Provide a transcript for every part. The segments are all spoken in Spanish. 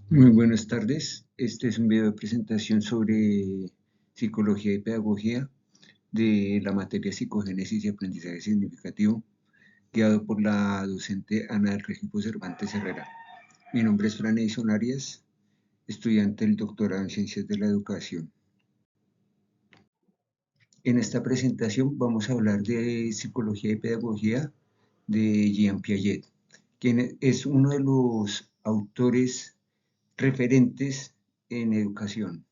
Muy buenas tardes. Este es un video de presentación sobre psicología y pedagogía de la materia psicogénesis y aprendizaje significativo, guiado por la docente Ana del Régimo Cervantes Herrera. Mi nombre es Fran Edison Arias, estudiante del doctorado en Ciencias de la Educación. En esta presentación vamos a hablar de psicología y pedagogía de Jean Piaget, quien es uno de los autores referentes en educación.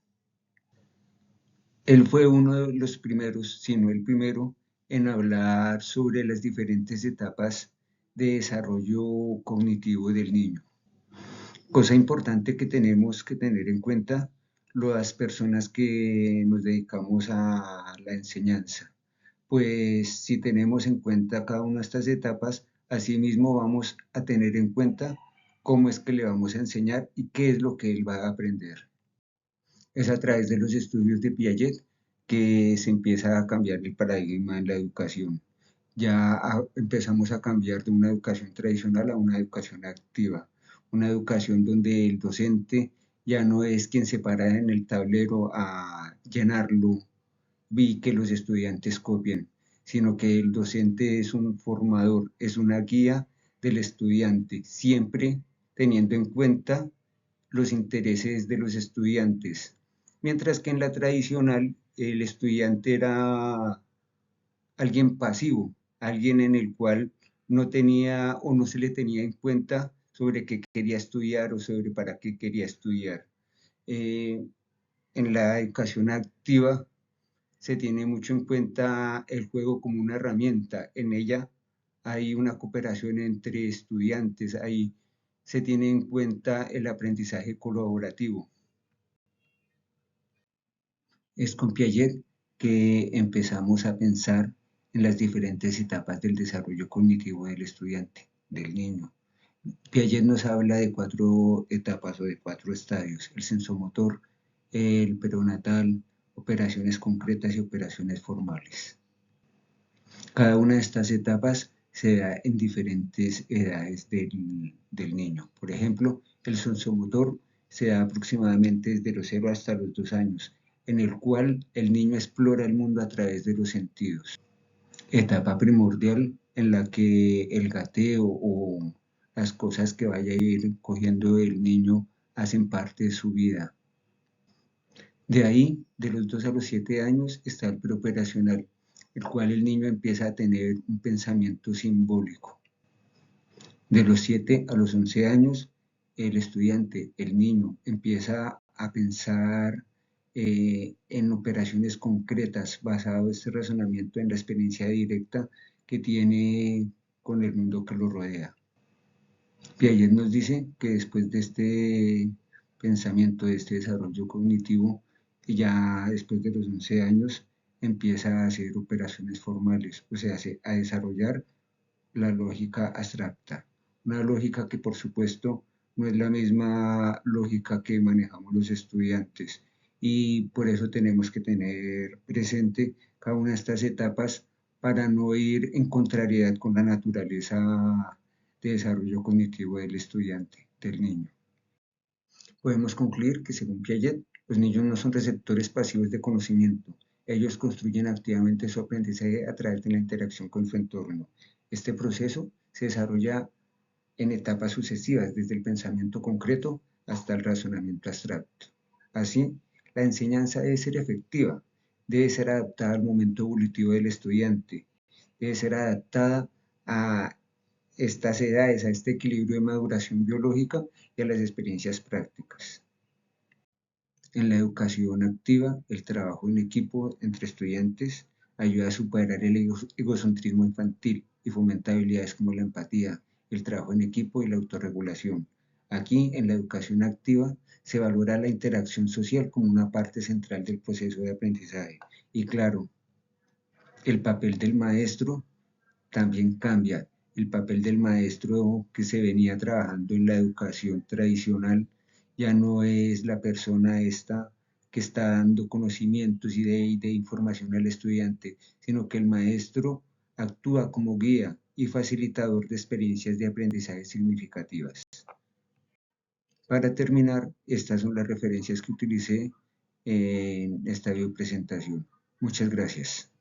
Él fue uno de los primeros, si no el primero, en hablar sobre las diferentes etapas de desarrollo cognitivo del niño. Cosa importante que tenemos que tener en cuenta las personas que nos dedicamos a la enseñanza. Pues si tenemos en cuenta cada una de estas etapas, asimismo vamos a tener en cuenta cómo es que le vamos a enseñar y qué es lo que él va a aprender. Es a través de los estudios de Piaget que se empieza a cambiar el paradigma en la educación. Empezamos a cambiar de una educación tradicional a una educación activa, una educación donde el docente ya no es quien se para en el tablero a llenarlo y que los estudiantes copien, sino que el docente es un formador, es una guía del estudiante, siempre teniendo en cuenta los intereses de los estudiantes, mientras que en la tradicional el estudiante era alguien pasivo, alguien en el cual no tenía o no se le tenía en cuenta sobre qué quería estudiar o sobre para qué quería estudiar. Eh, en la educación activa se tiene mucho en cuenta el juego como una herramienta. En ella hay una cooperación entre estudiantes, ahí se tiene en cuenta el aprendizaje colaborativo. Es con Piaget que empezamos a pensar en las diferentes etapas del desarrollo cognitivo del estudiante, del niño. Piaget nos habla de 4 etapas o de 4 estadios: el sensomotor, el prenatal, operaciones concretas y operaciones formales. Cada una de estas etapas se da en diferentes edades del niño. Por ejemplo, el sensomotor se da aproximadamente desde los 0 hasta los 2 años, en el cual el niño explora el mundo a través de los sentidos. Etapa primordial en la que el gateo o las cosas que vaya a ir cogiendo el niño hacen parte de su vida. De ahí, de los 2 a los 7 años, está el preoperacional, el cual el niño empieza a tener un pensamiento simbólico. De los 7 a los 11 años, el estudiante, el niño, empieza a pensar en operaciones concretas basado este razonamiento en la experiencia directa que tiene con el mundo que lo rodea. Piaget nos dice que después de este pensamiento, de este desarrollo cognitivo, ya después de los 11 años empieza a hacer operaciones formales, o sea, a desarrollar la lógica abstracta. Una lógica que por supuesto no es la misma lógica que manejamos los estudiantes y por eso tenemos que tener presente cada una de estas etapas para no ir en contrariedad con la naturaleza de desarrollo cognitivo del estudiante, del niño. Podemos concluir que, según Piaget, los niños no son receptores pasivos de conocimiento. Ellos construyen activamente su aprendizaje a través de la interacción con su entorno. Este proceso se desarrolla en etapas sucesivas, desde el pensamiento concreto hasta el razonamiento abstracto. Así, la enseñanza debe ser efectiva, debe ser adaptada al momento evolutivo del estudiante, debe ser adaptada a estas edades, a este equilibrio de maduración biológica y a las experiencias prácticas. En la educación activa, el trabajo en equipo entre estudiantes ayuda a superar el egocentrismo infantil y fomenta habilidades como la empatía, el trabajo en equipo y la autorregulación. Aquí, en la educación activa, se valora la interacción social como una parte central del proceso de aprendizaje. Y claro, el papel del maestro también cambia. El papel del maestro que se venía trabajando en la educación tradicional ya no es la persona esta que está dando conocimientos y de información al estudiante, sino que el maestro actúa como guía y facilitador de experiencias de aprendizaje significativas. Para terminar, estas son las referencias que utilicé en esta biopresentación. Muchas gracias.